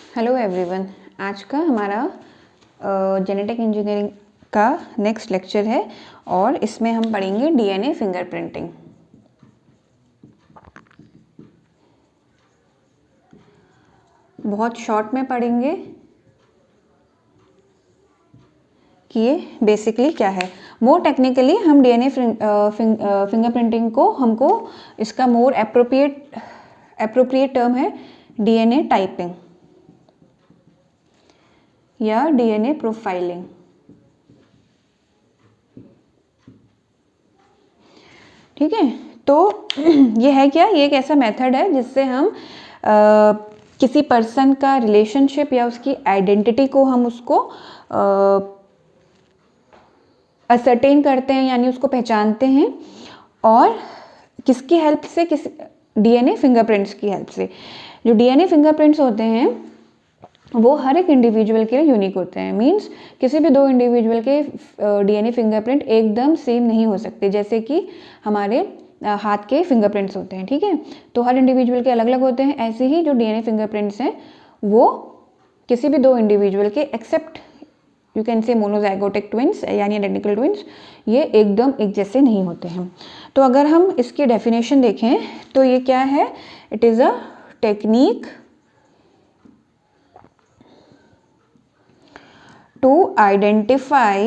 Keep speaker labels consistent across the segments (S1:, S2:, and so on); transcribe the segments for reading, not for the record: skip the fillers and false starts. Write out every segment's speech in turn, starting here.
S1: Hello everyone, आज का हमारा जेनेटिक इंजीनियरिंग का नेक्स्ट लेक्चर है और इसमें हम पढ़ेंगे डीएनए फिंगरप्रिंटिंग। बहुत शॉर्ट में पढ़ेंगे कि ये बेसिकली क्या है। मोर टेक्निकली हम डीएनए फिंगरप्रिंटिंग को हमको इसका मोर एप्रोप्रिएट टर्म है डीएनए टाइपिंग या डीएनए प्रोफाइलिंग। ठीक है, तो ये है क्या, ये एक ऐसा मेथड है जिससे हम किसी पर्सन का रिलेशनशिप या उसकी आइडेंटिटी को हम उसको असर्टेन करते हैं, यानी उसको पहचानते हैं। और किसकी हेल्प से? किस डीएनए फिंगरप्रिंट्स की हेल्प से। जो डीएनए फिंगरप्रिंट्स होते हैं वो हर एक इंडिविजुअल के लिए यूनिक होते हैं। मींस किसी भी दो इंडिविजुअल के डीएनए फिंगरप्रिंट एकदम सेम नहीं हो सकते, जैसे कि हमारे हाथ के फिंगरप्रिंट्स होते हैं। ठीक है, तो हर इंडिविजुअल के अलग अलग होते हैं। ऐसे ही जो डीएनए फिंगरप्रिंट्स हैं वो किसी भी दो इंडिविजुअल के except you can say monozygotic twins यानी आइडेंटिकल ट्विंस, ये एकदम एक जैसे नहीं होते हैं। तो अगर हम इसकी डेफिनेशन देखें तो ये क्या है? It is a technique to identify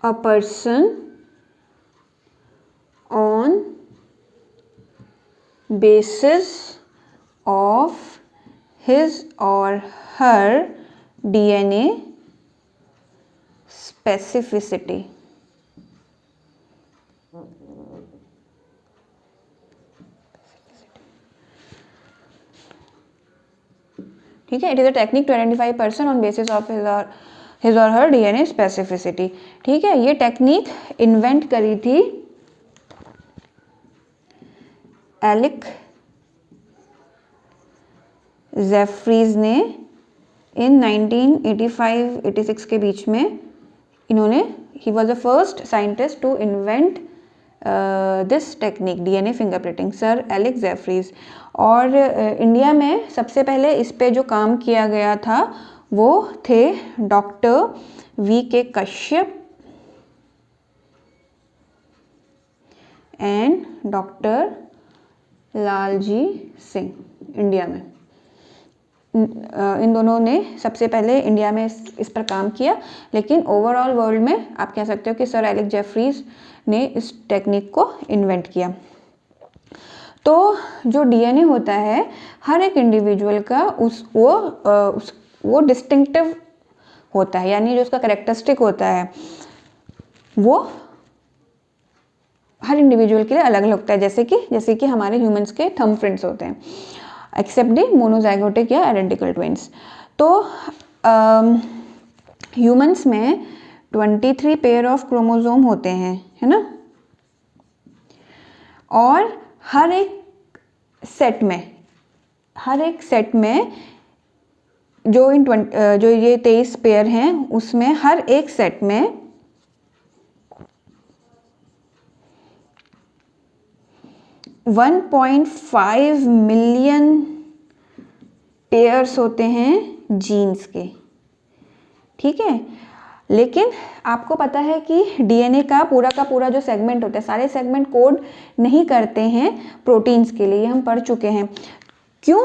S1: a person on basis of his or her DNA specificity। ठीक है, it is a technique to identify person on basis of his or her DNA specificity. ठीक है, ये technique invent करी थी Alick Jefferies ने इन 1985-86 के बीच में। इन्होंने ही was the first scientist to invent this technique DNA fingerprinting, sir Alec Jeffreys. और इंडिया में सबसे पहले इस पे जो काम किया गया था वो थे doctor VK. Kashyap and doctor Lalji Singh. India में इन दोनों ने सबसे पहले इंडिया में इस पर काम किया, लेकिन ओवरऑल वर्ल्ड में आप कह सकते हो कि सर एलिक जेफ्रीज ने इस टेक्निक को इन्वेंट किया। तो जो डीएनए होता है हर एक इंडिविजुअल का वो डिस्टिंक्टिव होता है, यानी जो उसका कैरेक्टरिस्टिक होता है वो हर इंडिविजुअल के लिए अलग अलग होता है। जैसे कि हमारे ह्यूमंस के थंब प्रिंट्स होते हैं, एक्सेप्ट दी मोनोजाइगोटिक या आइडेंटिकल ट्विंस। तो ह्यूमंस में 23 पेयर ऑफ क्रोमोसोम होते हैं, है ना। और हर एक सेट में जो ये 23 पेयर हैं उसमें हर एक सेट में 1.5 मिलियन पेयर्स होते हैं जीन्स के। ठीक है, लेकिन आपको पता है कि डीएनए का पूरा जो सेगमेंट होता है, सारे सेगमेंट कोड नहीं करते हैं प्रोटीन्स के लिए। हम पढ़ चुके हैं क्यों।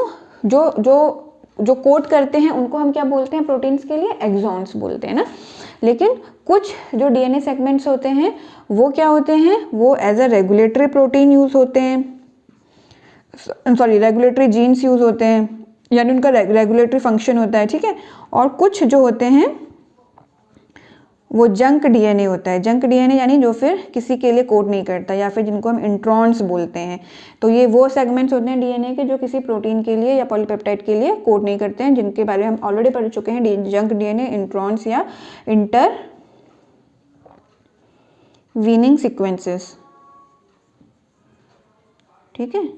S1: जो कोड करते हैं उनको हम क्या बोलते हैं प्रोटीन्स के लिए? एक्सॉन्स बोलते हैं ना। लेकिन कुछ जो डीएनए सेगमेंट्स होते हैं वो क्या होते हैं? वो as a regulatory protein use होते हैं, रेगुलेटरी जीन्स यूज होते हैं, यानी उनका रेगुलेटरी फंक्शन होता है। ठीक है, और कुछ जो होते हैं वो जंक डीएनए होता है। जंक डीएनए यानी जो फिर किसी के लिए कोड नहीं करता, या फिर जिनको हम इंट्रॉन्स बोलते हैं। तो ये वो सेगमेंट्स होते हैं डीएनए के जो किसी प्रोटीन के लिए या पॉलीपेप्टाइड के लिए कोड नहीं करते हैं, जिनके बारे में हम ऑलरेडी पढ़ चुके हैं, जंक डीएनए, इंट्रॉन्स या इंटरवीनिंग सीक्वेंसेस। ठीक है,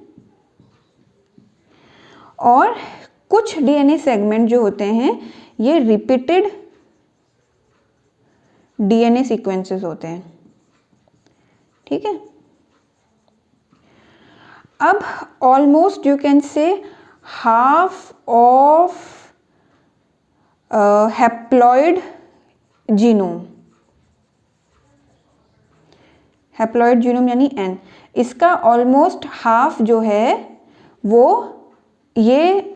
S1: और कुछ डीएनए सेगमेंट जो होते हैं ये रिपीटेड डीएनए सीक्वेंसेस होते हैं, ठीक है। अब ऑलमोस्ट यू कैन से half of haploid genome, haploid genome यानी N, इसका ऑलमोस्ट हाफ जो है वो ये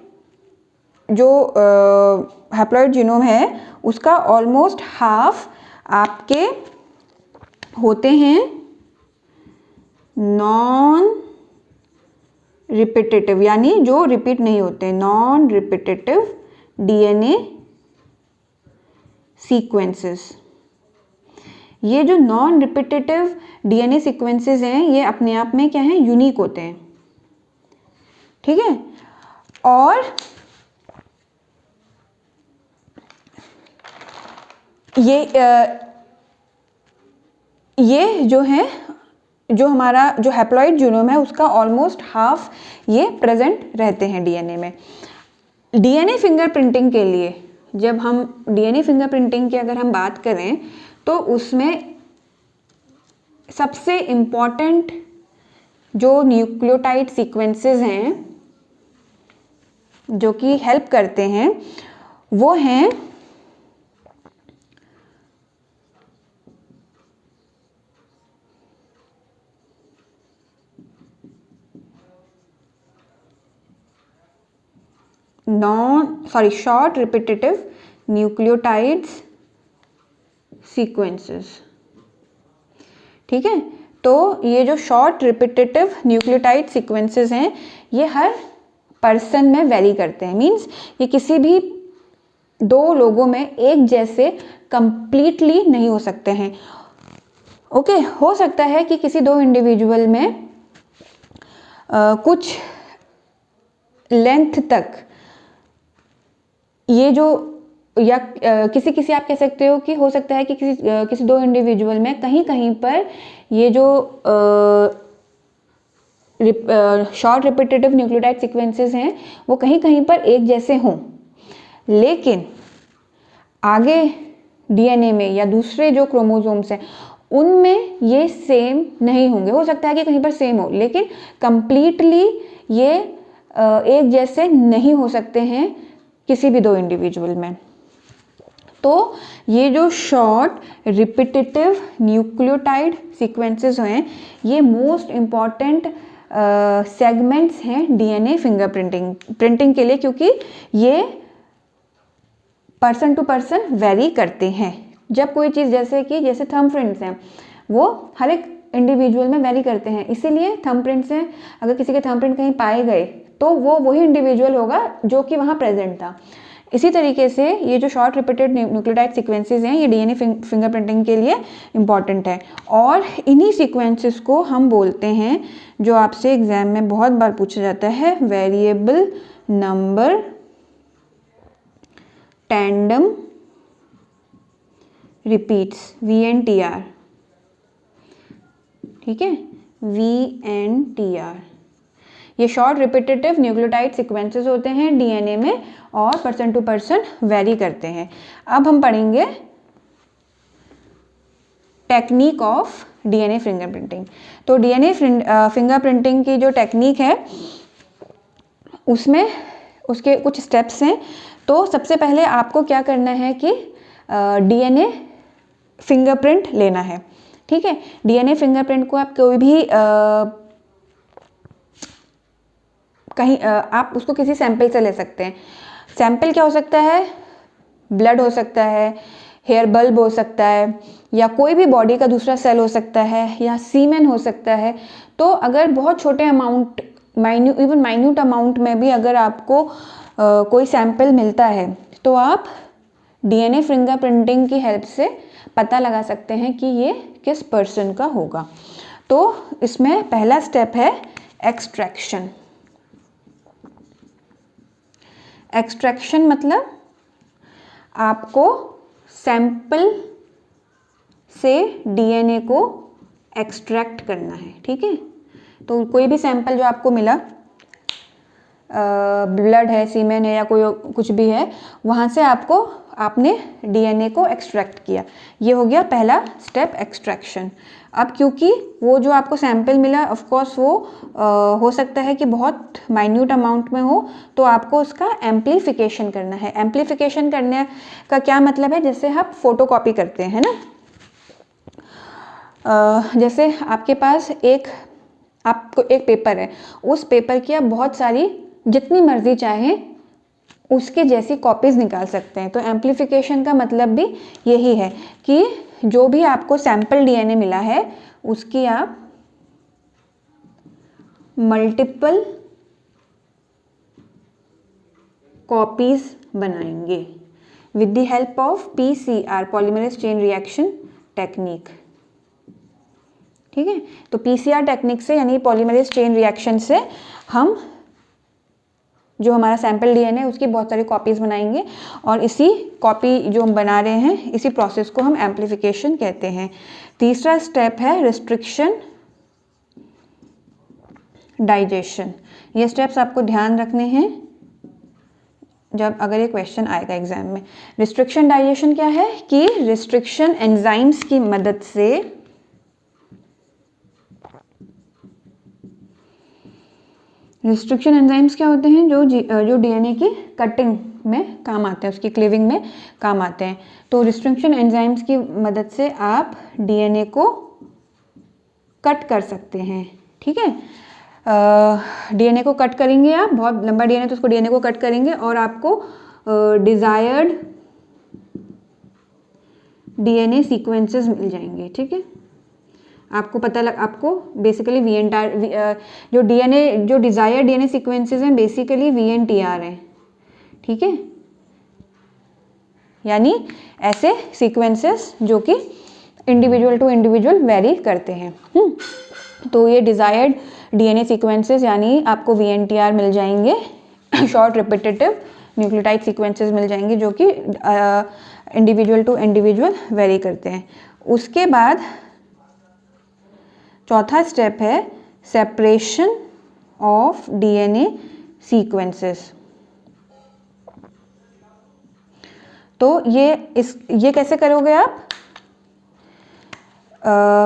S1: जो हैप्लॉइड जीनोम है उसका ऑलमोस्ट हाफ आपके होते हैं नॉन रिपीटेटिव, यानी जो रिपीट नहीं होते, नॉन रिपीटेटिव डीएनए सीक्वेंसेस। ये जो नॉन रिपीटेटिव डीएनए सीक्वेंसेस हैं ये अपने आप में क्या हैं, यूनिक होते हैं, ठीक है। और ये जो है, जो हमारा जो हैप्लॉइड जीनोम है उसका ऑलमोस्ट हाफ ये प्रेजेंट रहते हैं डीएनए में। डीएनए फिंगरप्रिंटिंग के लिए, जब हम डीएनए फिंगरप्रिंटिंग की अगर हम बात करें तो उसमें सबसे इम्पॉर्टेंट जो न्यूक्लियोटाइड सीक्वेंसेस हैं जो कि हेल्प करते हैं वो हैं शॉर्ट रिपीटेटिव न्यूक्लियोटाइड्स सीक्वेंसेस, ठीक है। तो ये जो शॉर्ट रिपीटेटिव न्यूक्लियोटाइड सीक्वेंसेस हैं ये हर पर्सन में वेरी करते हैं, मींस ये किसी भी दो लोगों में एक जैसे कंप्लीटली नहीं हो सकते हैं, ओके। हो सकता है कि किसी दो इंडिविजुअल में कुछ लेंथ तक ये जो, या किसी आप कह सकते हो कि हो सकता है कि किसी दो इंडिविजुअल में कहीं कहीं पर ये जो शॉर्ट रिपीटेटिव न्यूक्लियोटाइड सीक्वेंसेस हैं वो कहीं कहीं पर एक जैसे हों, लेकिन आगे डीएनए में या दूसरे जो क्रोमोसोम्स हैं उनमें ये सेम नहीं होंगे। हो सकता है कि कहीं पर सेम हो लेकिन कंप्लीटली ये एक जैसे नहीं हो सकते हैं किसी भी दो इंडिविजुअल में। तो ये जो शॉर्ट रिपीटेटिव न्यूक्लियोटाइड सीक्वेंसेस हैं ये मोस्ट इम्पॉर्टेंट सेगमेंट्स हैं डीएनए फिंगरप्रिंटिंग के लिए, क्योंकि ये पर्सन टू पर्सन वेरी करते हैं। जब कोई चीज़ जैसे थंबप्रिंट्स हैं वो हर एक इंडिविजुअल में वेरी करते हैं, इसीलिए थंबप्रिंट्स हैं, अगर किसी के थंबप्रिंट कहीं पाए गए तो वो वही इंडिविजुअल होगा जो कि वहाँ प्रेजेंट था। इसी तरीके से ये जो शॉर्ट रिपीटेड न्यूक्लियोटाइड सीक्वेंसेस हैं ये डीएनए फिंगरप्रिंटिंग के लिए इम्पॉर्टेंट है। और इन्हीं सीक्वेंसेस को हम बोलते हैं, जो आपसे एग्जाम में बहुत बार पूछा जाता है, variable number tandem repeats, VNTR, ठीक है, VNTR। ये शॉर्ट रिपीटेटिव न्यूक्लियोटाइड सीक्वेंसेस होते हैं डीएनए में और पर्सन टू पर्सन वेरी करते हैं। अब हम पढ़ेंगे टेक्निक ऑफ डीएनए फिंगरप्रिंटिंग। तो डीएनए फिंगरप्रिंटिंग की जो टेक्निक है उसमें उसके कुछ स्टेप्स हैं। तो सबसे पहले आपको क्या करना है कि डीएनए फिंगरप्रिंट लेना है, ठीक है। डीएनए फिंगरप्रिंट को आप कोई भी कहीं आप उसको किसी सैंपल से ले सकते हैं। सैंपल क्या हो सकता है, ब्लड हो सकता है, हेयर बल्ब हो सकता है, या कोई भी बॉडी का दूसरा सेल हो सकता है, या सीमेन हो सकता है। तो अगर बहुत छोटे अमाउंट, माइन्यूट अमाउंट में भी अगर आपको कोई सैंपल मिलता है तो आप डीएनए फिंगरप्रिंटिंग की हेल्प से पता लगा सकते हैं कि ये किस पर्सन का होगा। तो इसमें पहला स्टेप है एक्सट्रैक्शन। एक्सट्रैक्शन मतलब आपको सैंपल से डीएनए को एक्सट्रैक्ट करना है, ठीक है। तो कोई भी सैंपल जो आपको मिला, ब्लड है, सीमेन है या कोई कुछ भी है, वहाँ से आपने डीएनए को एक्सट्रैक्ट किया। ये हो गया पहला स्टेप, एक्सट्रैक्शन। अब क्योंकि वो जो आपको सैंपल मिला ऑफ कोर्स वो हो सकता है कि बहुत माइन्यूट अमाउंट में हो, तो आपको उसका एम्प्लीफिकेशन करना है। एम्प्लीफिकेशन करने का क्या मतलब है, जैसे आप फोटोकॉपी करते हैं ना, जैसे आपके पास आपको एक पेपर है, उस पेपर की आप बहुत सारी जितनी मर्जी चाहें उसके जैसी कॉपीज़ निकाल सकते हैं। तो एम्प्लीफिकेशन का मतलब भी यही है कि जो भी आपको सैंपल डीएनए मिला है उसकी आप मल्टीपल कॉपीज़ बनाएंगे with the help of PCR, polymerase chain reaction technique. ठीक है, तो पीसीआर टेक्निक से यानी पॉलीमरेज चेन रिएक्शन से हम जो हमारा सैंपल डीएनए उसकी बहुत सारी कॉपीज़ बनाएंगे, और इसी कॉपी जो हम बना रहे हैं इसी प्रोसेस को हम एम्प्लीफिकेशन कहते हैं। तीसरा स्टेप है रिस्ट्रिक्शन डाइजेशन। ये स्टेप्स आपको ध्यान रखने हैं जब अगर ये क्वेश्चन आएगा एग्जाम में। रिस्ट्रिक्शन डाइजेशन क्या है कि रिस्ट्रिक्शन एंजाइम्स की मदद से रिस्ट्रिक्शन एंजाइम्स क्या होते हैं, जो डीएनए की कटिंग में काम आते हैं, उसकी क्लीविंग में काम आते हैं। तो रिस्ट्रिक्शन एंजाइम्स की मदद से आप डीएनए को कट कर सकते हैं। ठीक है, डीएनए को कट करेंगे आप, बहुत लंबा डीएनए तो उसको डीएनए को कट करेंगे और आपको डिज़ायर्ड डीएनए सीक्वेंसेस मिल जाएंगे। ठीक है, आपको बेसिकली जो डिज़ायर्ड डीएनए सीक्वेंसेस हैं बेसिकली VNTR हैं। ठीक है, यानी ऐसे सीक्वेंसेस जो कि इंडिविजुअल टू इंडिविजुअल वेरी करते हैं। तो ये डिज़ायर्ड डीएनए सीक्वेंसेस यानी आपको VNTR मिल जाएंगे, शॉर्ट रिपीटेटिव न्यूक्लियोटाइड सीक्वेंसेस मिल जाएंगे जो कि इंडिविजुअल टू इंडिविजुअल वेरी करते हैं। उसके बाद चौथा स्टेप है सेपरेशन ऑफ डीएनए सीक्वेंसेस। तो ये कैसे करोगे आप,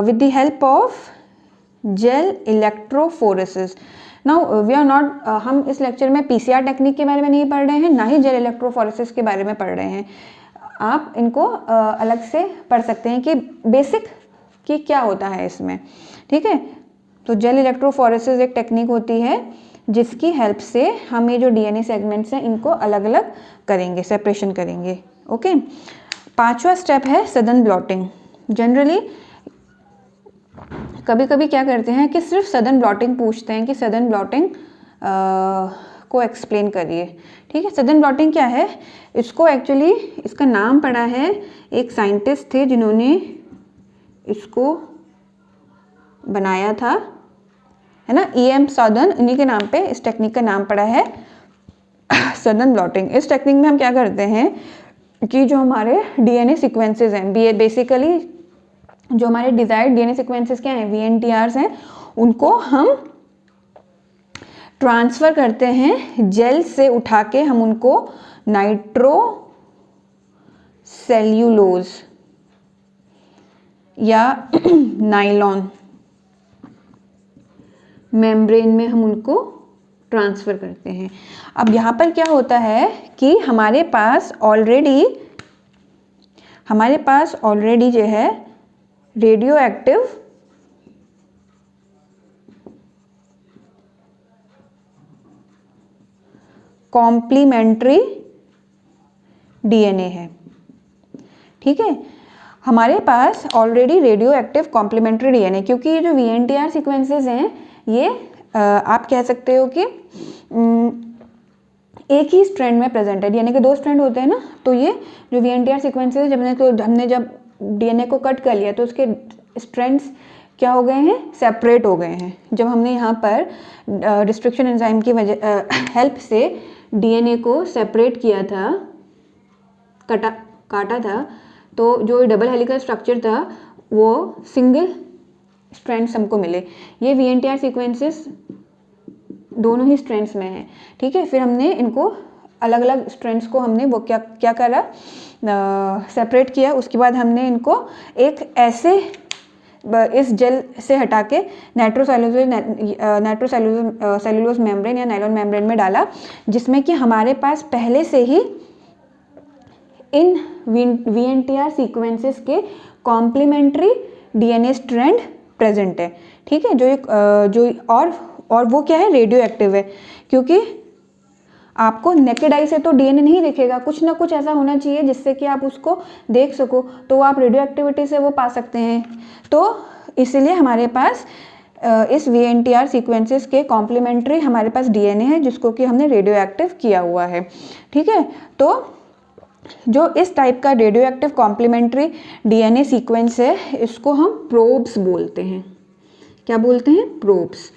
S1: with the help of gel electrophoresis. Now we are not, हम इस लेक्चर में पीसीआर टेक्निक के बारे में नहीं पढ़ रहे हैं, ना ही जेल इलेक्ट्रोफोरेसिस के बारे में पढ़ रहे हैं। आप इनको अलग से पढ़ सकते हैं कि बेसिक कि क्या होता है इसमें। ठीक है, तो जेल इलेक्ट्रोफोरेसिस एक टेक्निक होती है जिसकी हेल्प से हम ये जो डीएनए सेगमेंट्स हैं इनको अलग अलग करेंगे, सेपरेशन करेंगे। ओके, पांचवा स्टेप है सडन ब्लॉटिंग। जनरली कभी कभी क्या करते हैं कि सिर्फ सडन ब्लॉटिंग पूछते हैं कि सडन ब्लॉटिंग को एक्सप्लेन करिए। ठीक है, सडन ब्लॉटिंग क्या है, इसको एक्चुअली इसका नाम पड़ा है, एक साइंटिस्ट थे जिन्होंने इसको बनाया था, है ना, EM सडन, इन्हीं के नाम पे इस टेक्निक का नाम पड़ा है सडन ब्लॉटिंग। इस टेक्निक में हम क्या करते हैं कि जो हमारे डीएनए सीक्वेंसेस हैं, बेसिकली जो हमारे डिजायर्ड डीएनए सीक्वेंसेस क्या हैं, VNTRs हैं, उनको हम ट्रांसफ़र करते हैं जेल से उठा के, हम उनको नाइट्रो सेल्यूलोज या नाइलॉन मेम्ब्रेन में हम उनको ट्रांसफ़र करते हैं। अब यहाँ पर क्या होता है कि हमारे पास ऑलरेडी जो है रेडियो एक्टिव कॉम्प्लीमेंट्री डीएनए है। ठीक है, हमारे पास already radio active complementary DNA, क्योंकि ये जो VNTR सीक्वेंसेस हैं ये आप कह सकते हो कि एक ही स्ट्रैंड में प्रेजेंट है, डीएनए के 2 स्ट्रैंड होते हैं ना, तो ये जो VNTR सीक्वेंसेस हमने जब डीएनए को कट कर लिया तो उसके स्ट्रैंड्स क्या हो गए हैं, सेपरेट हो गए हैं। जब हमने यहाँ पर रिस्ट्रिक्शन एंजाइम की हेल्प से डीएनए को सेपरेट किया था, काटा था, तो जो डबल हेलिकल स्ट्रक्चर था वो सिंगल स्ट्रैंड्स हमको मिले। ये VNTR सीक्वेंसेस दोनों ही स्ट्रैंड्स में है, ठीक है। फिर हमने इनको अलग अलग स्ट्रैंड्स को हमने वो क्या करा, सेपरेट किया। उसके बाद हमने इनको एक ऐसे इस जेल से हटा के सेलुलोज मेम्ब्रेन या नायलॉन मेम्ब्रेन में डाला, जिसमें कि हमारे पास पहले से ही इन VNTR सीक्वेंसेस के कॉम्प्लीमेंट्री DNA स्ट्रैंड प्रेजेंट है, ठीक है। जो और वो क्या है, रेडियो एक्टिव है, क्योंकि आपको नेकेड आई से तो DNA नहीं दिखेगा, कुछ ना कुछ ऐसा होना चाहिए जिससे कि आप उसको देख सको, तो आप रेडियो एक्टिविटी से वो पा सकते हैं। तो इसीलिए हमारे पास इस VNTR सीक्वेंसेस के कॉम्प्लीमेंट्री हमारे पास DNA है, जिसको कि हमने रेडियो एक्टिव किया हुआ है, ठीक है। तो जो इस टाइप का radio active complementary DNA sequence है, इसको हम प्रोब्स बोलते हैं। क्या बोलते हैं? प्रोब्स।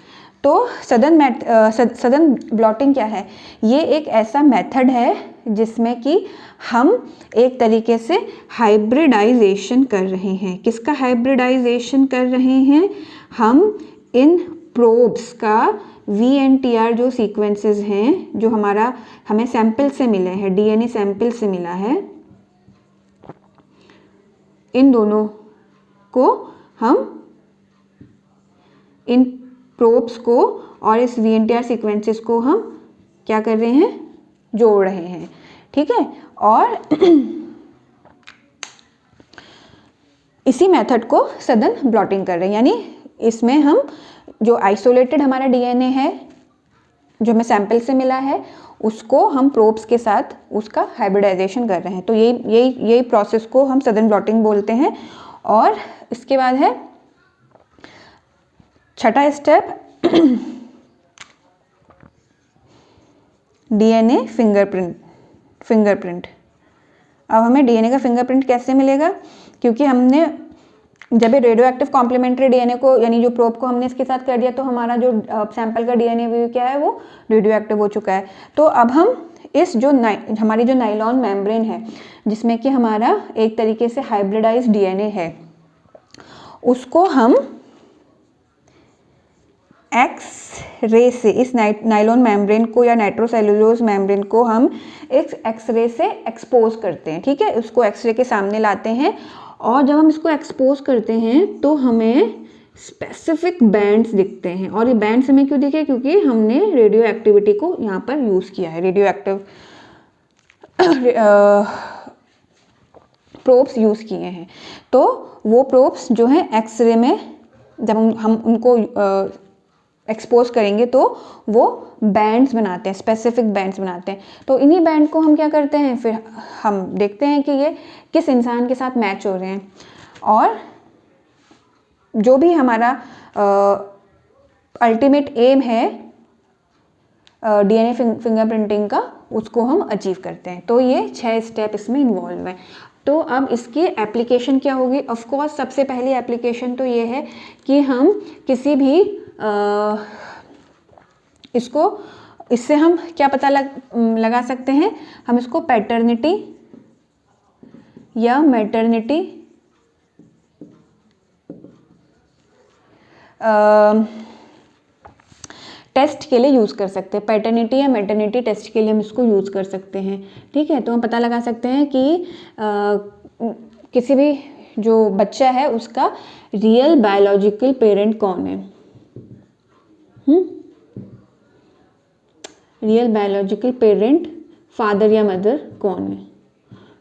S1: तो सदर्न ब्लॉटिंग क्या है? ये एक ऐसा मेथड है जिसमें कि हम एक तरीके से हाइब्रिडाइजेशन कर रहे हैं। किसका हाइब्रिडाइजेशन कर रहे हैं? हम इन प्रोब्स का VNTR जो सीक्वेंसेस हैं, जो हमें सैंपल से मिले हैं, DNA सैंपल से मिला है, इन दोनों को हम इन प्रोब्स को और इस VNTR सीक्वेंसेस को हम क्या कर रहे हैं? जोड़ रहे हैं, ठीक है। और इसी मेथड को सदर्न ब्लॉटिंग कर रहे हैं, यानी इसमें हम जो आइसोलेटेड हमारा DNA है, जो हमें सैंपल से मिला है, उसको हम प्रोब्स के साथ उसका हाइब्रिडाइजेशन कर रहे हैं। तो यही प्रोसेस को हम सदर्न ब्लॉटिंग बोलते हैं। और इसके बाद है छठा स्टेप, DNA फिंगरप्रिंट। अब हमें DNA का फिंगरप्रिंट कैसे मिलेगा? क्योंकि हमने जब ये रेडियो एक्टिव कॉम्प्लीमेंट्री DNA को, यानी जो प्रोब को हमने इसके साथ कर दिया, तो हमारा जो सैंपल का DNA भी क्या है, वो रेडियो एक्टिव हो चुका है। तो अब हम इस हमारी जो नायलॉन मेम्ब्रेन है, जिसमें कि हमारा एक तरीके से हाइब्रिडाइज DNA है, उसको हम एक्स-रे से, इस नायलॉन मेम्ब्रेन को या नाइट्रोसेलुलोज मेम्ब्रेन को हम एक एक्स-रे से एक्सपोज करते हैं, ठीक है। उसको एक्स-रे के सामने लाते हैं, और जब हम इसको एक्सपोज करते हैं तो हमें स्पेसिफिक बैंड्स दिखते हैं। और ये बैंड्स हमें क्यों दिखे? क्योंकि हमने रेडियो एक्टिविटी को यहाँ पर यूज़ किया है, रेडियो एक्टिव प्रोब्स यूज़ किए हैं। तो वो प्रोब्स जो हैं एक्स-रे में जब हम उनको एक्सपोज करेंगे तो वो बैंड्स बनाते हैं, स्पेसिफिक बैंड्स बनाते हैं। तो इन्हीं बैंड को हम क्या करते हैं, फिर हम देखते हैं कि ये किस इंसान के साथ मैच हो रहे हैं। और जो भी हमारा अल्टीमेट एम है DNA फिंगरप्रिंटिंग का, उसको हम अचीव करते हैं। तो ये 6 स्टेप इसमें इन्वॉल्व हैं। तो अब इसकी एप्लीकेशन क्या होगी? ऑफ कोर्स सबसे पहली एप्लीकेशन तो ये है कि हम किसी भी इससे हम क्या पता लगा सकते हैं? हम इसको पैटर्निटी या मैटर्निटी टेस्ट के लिए यूज़ कर सकते हैं। पैटर्निटी या मैटर्निटी टेस्ट के लिए हम इसको यूज़ कर सकते हैं, ठीक है। तो हम पता लगा सकते हैं कि किसी भी जो बच्चा है उसका रियल बायोलॉजिकल पेरेंट कौन है, रियल बायोलॉजिकल पेरेंट फादर या मदर कौन है,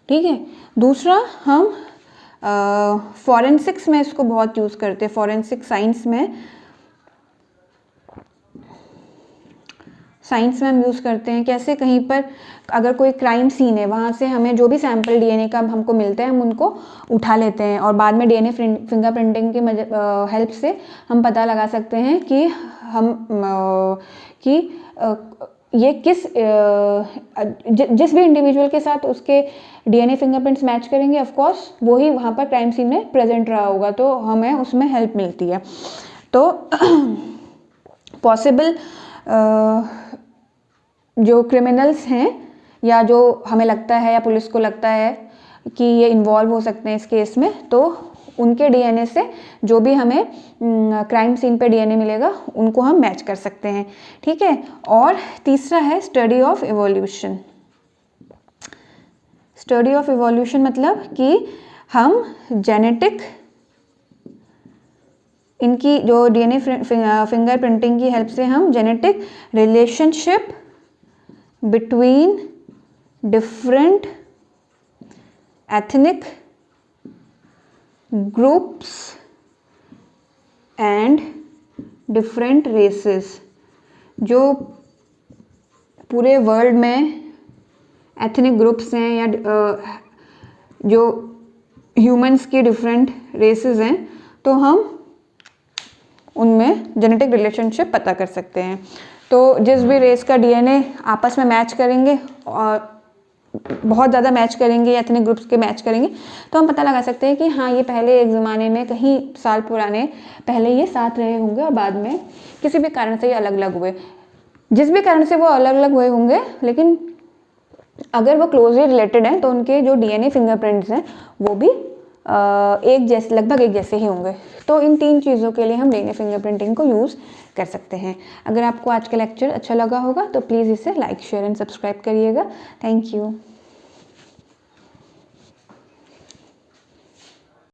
S1: ठीक है। दूसरा, हम फॉरेंसिक्स में इसको बहुत यूज़ करते हैं। फॉरेंसिक साइंस में हम यूज़ करते हैं। कैसे? कहीं पर अगर कोई क्राइम सीन है, वहाँ से हमें जो भी सैंपल DNA का हमको मिलता है, हम उनको उठा लेते हैं, और बाद में DNA फिंगरप्रिंटिंग की हेल्प से हम पता लगा सकते हैं कि ये जिस भी इंडिविजुअल के साथ उसके DNA फिंगरप्रिंट्स मैच करेंगे, ऑफ कोर्स वही वहाँ पर क्राइम सीन में प्रेजेंट रहा होगा, तो हमें उसमें हेल्प मिलती है। तो पॉसिबल जो क्रिमिनल्स हैं, या जो हमें लगता है या पुलिस को लगता है कि ये इन्वॉल्व हो सकते हैं इस केस में, तो उनके डीएनए से जो भी हमें क्राइम सीन पे डीएनए मिलेगा उनको हम मैच कर सकते हैं, ठीक है। और तीसरा है study of evolution. Study of evolution मतलब कि हम जेनेटिक, इनकी जो डीएनए फिंगरप्रिंटिंग की हेल्प से हम genetic relationship between different ethnic groups and different races, जो पूरे वर्ल्ड में एथनिक ग्रुप्स हैं या जो ह्यूमंस की डिफरेंट रेसेस हैं, तो हम उनमें जेनेटिक रिलेशनशिप पता कर सकते हैं। तो जिस भी रेस का डीएनए आपस में मैच करेंगे और बहुत ज़्यादा मैच करेंगे, एथनिक ग्रुप्स के मैच करेंगे, तो हम पता लगा सकते हैं कि हाँ ये पहले एक ज़माने में कहीं साल पुराने पहले ये साथ रहे होंगे और बाद में किसी भी कारण से ये अलग अलग हुए। जिस भी कारण से वो अलग अलग हुए होंगे, लेकिन अगर वो क्लोजली रिलेटेड हैं तो उनके जो डीएनए फिंगरप्रिंट्स हैं वो भी एक जैसे, लगभग एक जैसे ही होंगे। तो इन 3 चीज़ों के लिए हम डीएनए फिंगरप्रिंटिंग को यूज़ कर सकते हैं। अगर आपको आज का लेक्चर अच्छा लगा होगा तो प्लीज़ इसे लाइक, शेयर एंड सब्सक्राइब करिएगा। Thank you.